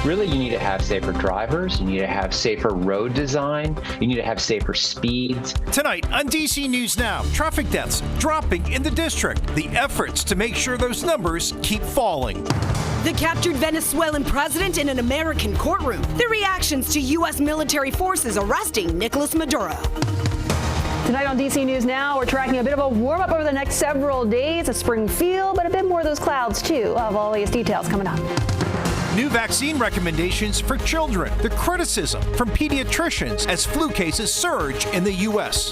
Really, you need to have safer drivers, you need to have safer road design, you need to have safer speeds. Tonight on DC News Now, traffic deaths dropping in the district. The efforts to make sure those numbers keep falling. The captured Venezuelan president in an American courtroom. The reactions to U.S. military forces arresting Nicolas Maduro. Tonight on DC News Now, we're tracking a bit of a warm-up over the next several days. A spring feel, but a bit more of those clouds, too. I'll have all these details coming up. New vaccine recommendations for children. The criticism from pediatricians as flu cases surge in the U.S.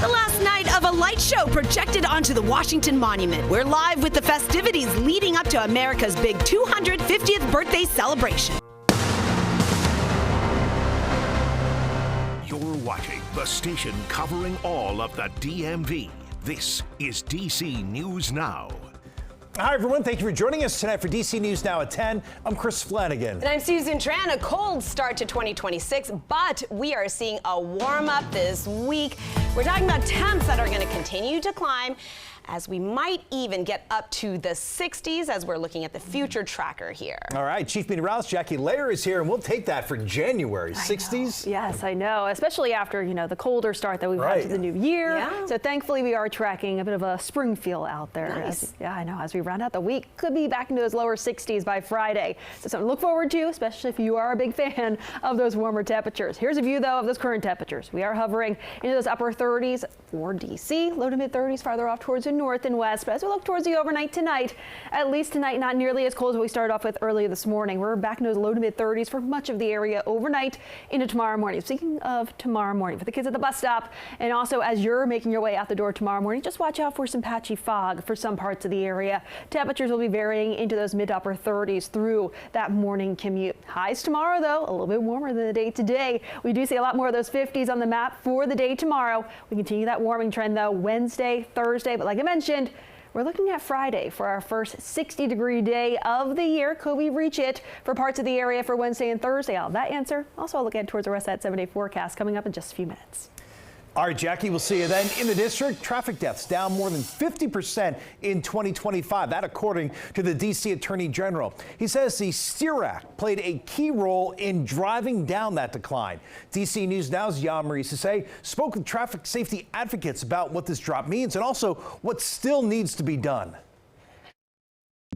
The last night of a light show projected onto the Washington Monument. We're live with the festivities leading up to America's big 250th birthday celebration. You're watching the station covering all of the DMV. This is DC News Now. Hi, everyone. Thank you for joining us tonight for DC News Now at 10. I'm Chris Flanagan. And I'm Susan Tran. A cold start to 2026, but we are seeing a warm-up this week. We're talking about temps that are going to continue to climb, as we might even get up to the 60s as we're looking at the future tracker here. All right, Chief Meteorologist Jackie Layer is here, and we'll take that for January. 60s? Yes, I know, especially after, the colder start that we've had to the new year. Yeah. So thankfully, we are tracking a bit of a spring feel out there. Nice. I know, as we round out the week, could be back into those lower 60s by Friday. So something to look forward to, especially if you are a big fan of those warmer temperatures. Here's a view, though, of those current temperatures. We are hovering into those upper 30s for DC, low to mid 30s farther off towards the north and west. But as we look towards the overnight tonight, at least tonight, not nearly as cold as we started off with earlier this morning. We're back into those low to mid 30s for much of the area overnight into tomorrow morning. Speaking of tomorrow morning, for the kids at the bus stop, and also as you're making your way out the door tomorrow morning, just watch out for some patchy fog for some parts of the area. Temperatures will be varying into those mid to upper 30s through that morning commute. Highs tomorrow, though, a little bit warmer than the day today. We do see a lot more of those 50s on the map for the day tomorrow. We continue that warming trend, though, Wednesday, Thursday, but like I mentioned, we're looking at Friday for our first 60-degree day of the year. Could we reach it for parts of the area for Wednesday and Thursday? I'll have that answer. Also, I'll look at towards the rest of that 7-day forecast coming up in just a few minutes. All right, Jackie, we'll see you then. In the district, traffic deaths down more than 50% in 2025. That according to the D.C. Attorney General. He says the STEER Act played a key role in driving down that decline. D.C. News Now's Yamari Sase spoke with traffic safety advocates about what this drop means and also what still needs to be done.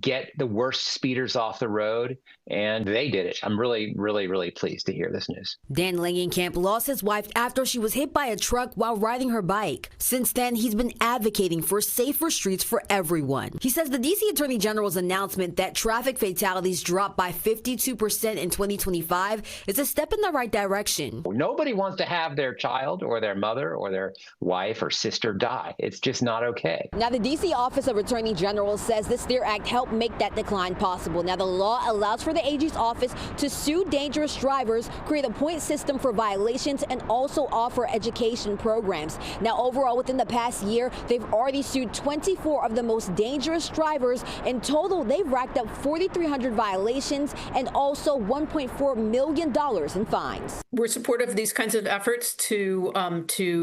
Get the worst speeders off the road, and they did it. I'm really, really, really pleased to hear this news. Dan Langenkamp lost his wife after she was hit by a truck while riding her bike. Since then, he's been advocating for safer streets for everyone. He says the D.C. Attorney General's announcement that traffic fatalities dropped by 52% in 2025 is a step in the right direction. Nobody wants to have their child or their mother or their wife or sister die. It's just not okay. Now, the D.C. Office of Attorney General says the STEER Act helped make that decline possible. Now, the law allows for the AG's office to sue dangerous drivers, create a point system for violations, and also offer education programs. Now, overall, within the past year, they've already sued 24 of the most dangerous drivers. In total, they've racked up 4,300 violations and also $1.4 million in fines. We're supportive of these kinds of efforts to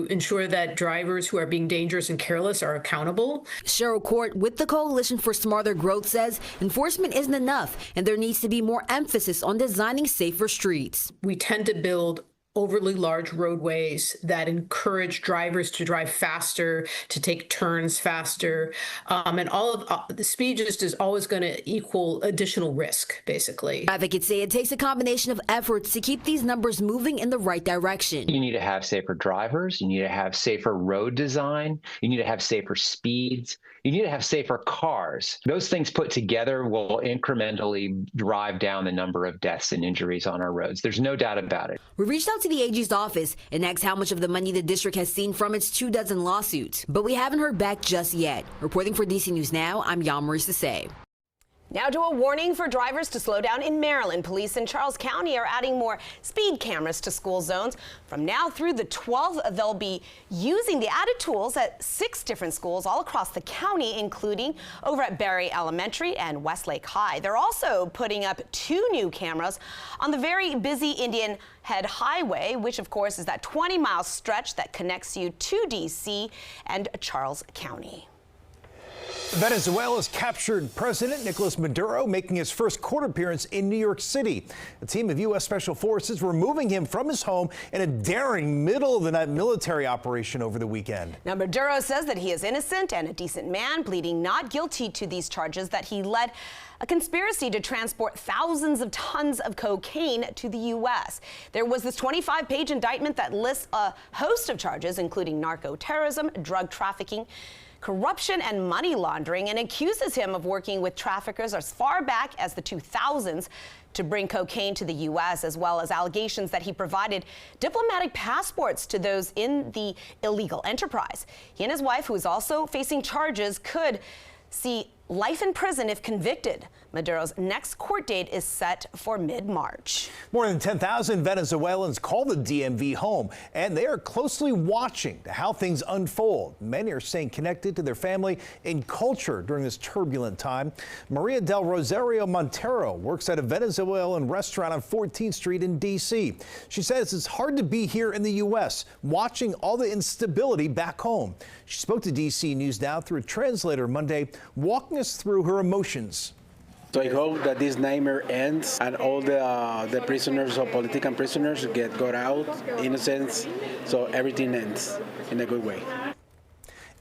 ensure that drivers who are being dangerous and careless are accountable. Cheryl Court with the Coalition for Smarter Growth says enforcement isn't enough and there needs to be more emphasis on designing safer streets. We tend to build overly large roadways that encourage drivers to drive faster, to take turns faster, and all of the speed just is always going to equal additional risk, basically. Advocates say it takes a combination of efforts to keep these numbers moving in the right direction. You need to have safer drivers, you need to have safer road design, you need to have safer speeds, you need to have safer cars. Those things put together will incrementally drive down the number of deaths and injuries on our roads. There's no doubt about it. We reached out to the AG's office and asked how much of the money the district has seen from its 24 lawsuits, but we haven't heard back just yet. Reporting for DC News Now, I'm Yamari Sase. Now to a warning for drivers to slow down in Maryland. Police in Charles County are adding more speed cameras to school zones. From now through the 12th, they'll be using the added tools at 6 different schools all across the county, including over at Berry Elementary and Westlake High. They're also putting up 2 new cameras on the very busy Indian Head Highway, which of course is that 20-mile stretch that connects you to D.C. and Charles County. Venezuela's captured President Nicolas Maduro making his first court appearance in New York City. A team of U.S. Special Forces removing him from his home in a daring middle-of-the-night military operation over the weekend. Now, Maduro says that he is innocent and a decent man, pleading not guilty to these charges that he led a conspiracy to transport thousands of tons of cocaine to the U.S. There was this 25-page indictment that lists a host of charges, including narco-terrorism, drug trafficking, corruption and money laundering, and accuses him of working with traffickers as far back as the 2000s to bring cocaine to the U.S., as well as allegations that he provided diplomatic passports to those in the illegal enterprise. He and his wife, who is also facing charges, could see life in prison if convicted. Maduro's next court date is set for mid-March. More than 10,000 Venezuelans call the DMV home, and they are closely watching how things unfold. Many are staying connected to their family and culture during this turbulent time. Maria del Rosario Montero works at a Venezuelan restaurant on 14th Street in D.C. She says it's hard to be here in the U.S., watching all the instability back home. She spoke to D.C. News Now through a translator Monday, walking us through her emotions. So I hope that this nightmare ends and all the prisoners or political prisoners got out, innocent, so everything ends in a good way.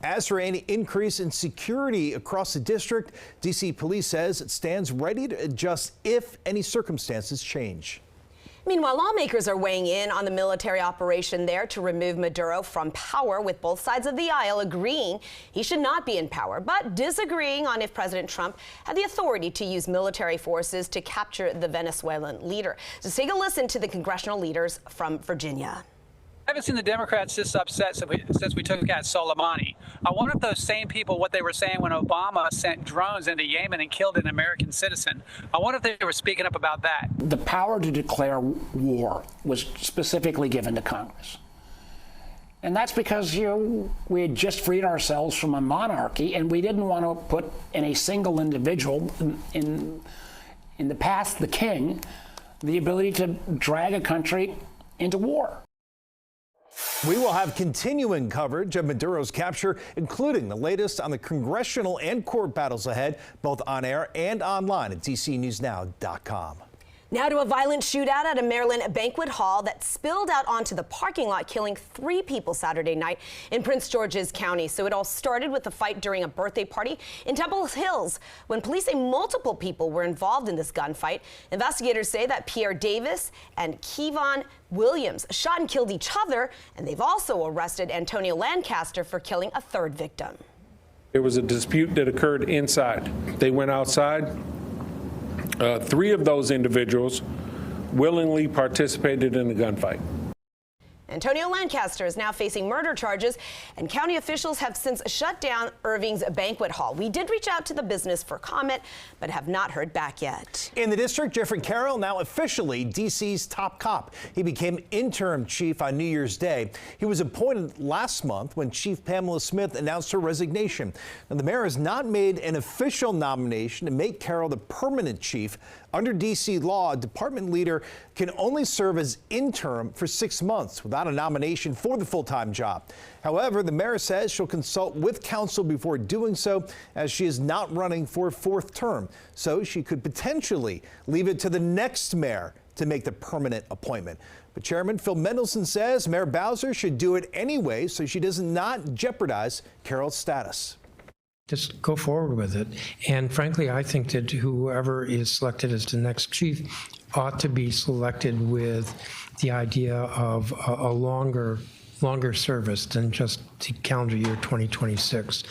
As for any increase in security across the district, D.C. police says it stands ready to adjust if any circumstances change. Meanwhile, lawmakers are weighing in on the military operation there to remove Maduro from power, with both sides of the aisle agreeing he should not be in power, but disagreeing on if President Trump had the authority to use military forces to capture the Venezuelan leader. So take a listen to the congressional leaders from Virginia. I haven't seen the Democrats this upset since we took out Soleimani. I wonder if those same people, what they were saying when Obama sent drones into Yemen and killed an American citizen, I wonder if they were speaking up about that. The power to declare war was specifically given to Congress. And that's because, we had just freed ourselves from a monarchy, and we didn't want to put in a single individual, in the past, the king, the ability to drag a country into war. We will have continuing coverage of Maduro's capture, including the latest on the congressional and court battles ahead, both on air and online at DCNewsNow.com. Now to a violent shootout at a Maryland banquet hall that spilled out onto the parking lot, killing 3 people Saturday night in Prince George's County. So it all started with a fight during a birthday party in Temple Hills when police say multiple people were involved in this gunfight. Investigators say that Pierre Davis and Kevon Williams shot and killed each other, and they've also arrested Antonio Lancaster for killing a 3rd victim. There was a dispute that occurred inside. They went outside. 3 of those individuals willingly participated in the gunfight. Antonio Lancaster is now facing murder charges, and county officials have since shut down Irving's banquet hall. We did reach out to the business for comment, but have not heard back yet. In the district, Jeffrey Carroll now officially D.C.'s top cop. He became interim chief on New Year's Day. He was appointed last month when Chief Pamela Smith announced her resignation. Now, the mayor has not made an official nomination to make Carroll the permanent chief. Under D.C. law, a department leader can only serve as interim for 6 months without a nomination for the full-time job. However, the mayor says she'll consult with council before doing so, as she is not running for a 4th term. So she could potentially leave it to the next mayor to make the permanent appointment. But Chairman Phil Mendelson says Mayor Bowser should do it anyway so she does not jeopardize Carroll's status. Just go forward with it. And frankly, I think that whoever is selected as the next chief ought to be selected with the idea of a longer service than just the calendar year 2026.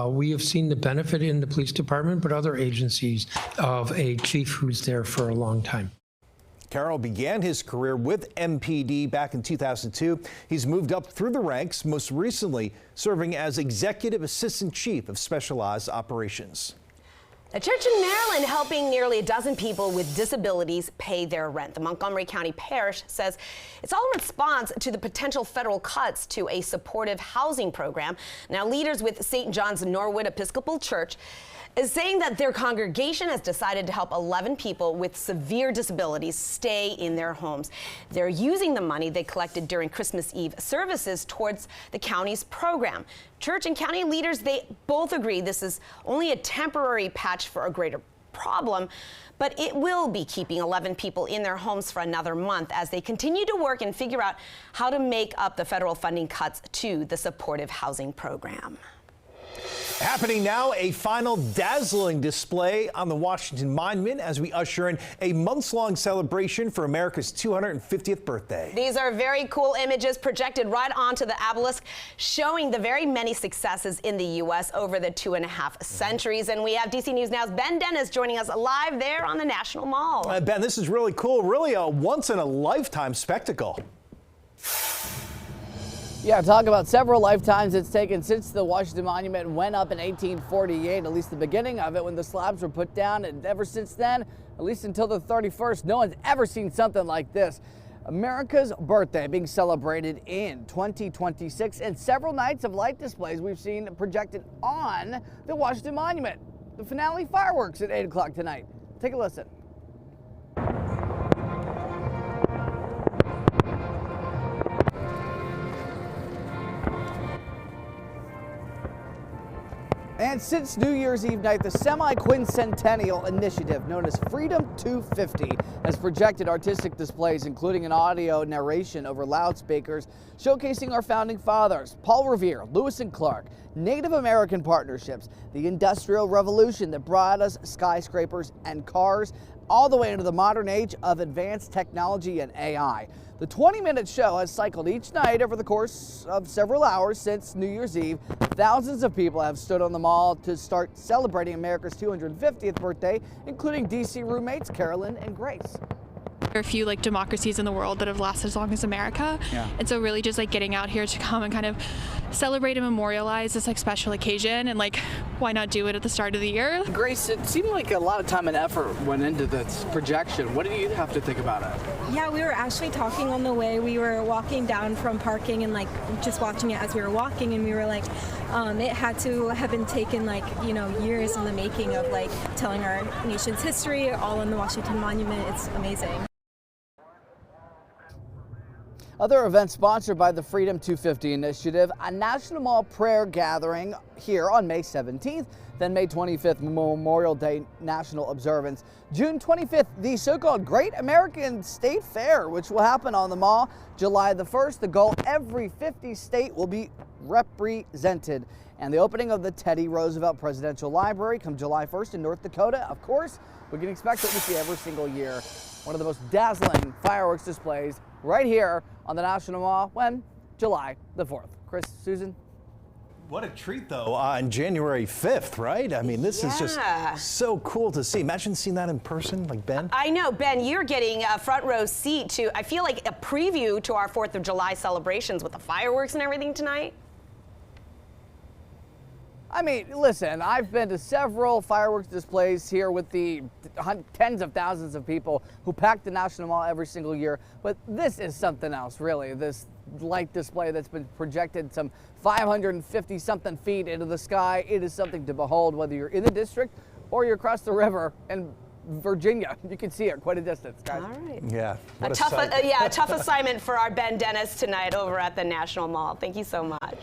We have seen the benefit in the police department, but other agencies, of a chief who's there for a long time. Carroll began his career with MPD back in 2002. He's moved up through the ranks, most recently serving as Executive Assistant Chief of Specialized Operations. A church in Maryland helping nearly a dozen people with disabilities pay their rent. The Montgomery County Parish says it's all in response to the potential federal cuts to a supportive housing program. Now, leaders with St. John's Norwood Episcopal Church is saying that their congregation has decided to help 11 people with severe disabilities stay in their homes. They're using the money they collected during Christmas Eve services towards the county's program. Church and county leaders, they both agree this is only a temporary patch for a greater problem, but it will be keeping 11 people in their homes for another month as they continue to work and figure out how to make up the federal funding cuts to the supportive housing program. Happening now, a final dazzling display on the Washington Monument as we usher in a months-long celebration for America's 250th birthday. These are very cool images projected right onto the obelisk, showing the very many successes in the U.S. over the 2.5 centuries. And we have DC News Now's Ben Dennis joining us live there on the National Mall. Ben, this is really cool, really a once-in-a-lifetime spectacle. Yeah, talk about several lifetimes it's taken since the Washington Monument went up in 1848, at least the beginning of it when the slabs were put down. And ever since then, at least until the 31st, no one's ever seen something like this. America's birthday being celebrated in 2026 and several nights of light displays we've seen projected on the Washington Monument. The finale fireworks at 8 o'clock tonight. Take a listen. And since New Year's Eve night, the semi-quincentennial initiative known as Freedom 250 has projected artistic displays, including an audio narration over loudspeakers, showcasing our founding fathers, Paul Revere, Lewis and Clark, Native American partnerships, the Industrial Revolution that brought us skyscrapers and cars, all the way into the modern age of advanced technology and AI. The 20-minute show has cycled each night over the course of several hours since New Year's Eve. Thousands of people have stood on the mall to start celebrating America's 250th birthday, including DC roommates Carolyn and Grace. There are a few democracies in the world that have lasted as long as America. Yeah. And so really just getting out here to come and kind of celebrate and memorialize this special occasion, and why not do it at the start of the year? Grace, it seemed like a lot of time and effort went into this projection. What did you have to think about it? Yeah, we were actually talking on the way. We were walking down from parking and just watching it as we were walking, and we were it had to have been taken years in the making of telling our nation's history all on the Washington Monument. It's amazing. Other events sponsored by the Freedom 250 initiative, a National Mall prayer gathering here on May 17th, then May 25th, Memorial Day National Observance. June 25th, the so-called Great American State Fair, which will happen on the mall July the 1st. The goal, every 50 state will be represented. And the opening of the Teddy Roosevelt Presidential Library come July 1st in North Dakota. Of course, we can expect what we see every single year. One of the most dazzling fireworks displays right here on the National Mall when July the 4th. Chris, Susan? What a treat, though, on January 5th, right? I mean, this is just so cool to see. Imagine seeing that in person, Ben. I know, Ben, you're getting a front row seat to, I feel like, a preview to our 4th of July celebrations with the fireworks and everything tonight. I mean, listen, I've been to several fireworks displays here with the tens of thousands of people who pack the National Mall every single year, but this is something else, really. This light display that's been projected some 550-something feet into the sky. It is something to behold, whether you're in the district or you're across the river in Virginia. You can see it quite a distance, guys. All right. Yeah. A tough assignment for our Ben Dennis tonight over at the National Mall. Thank you so much.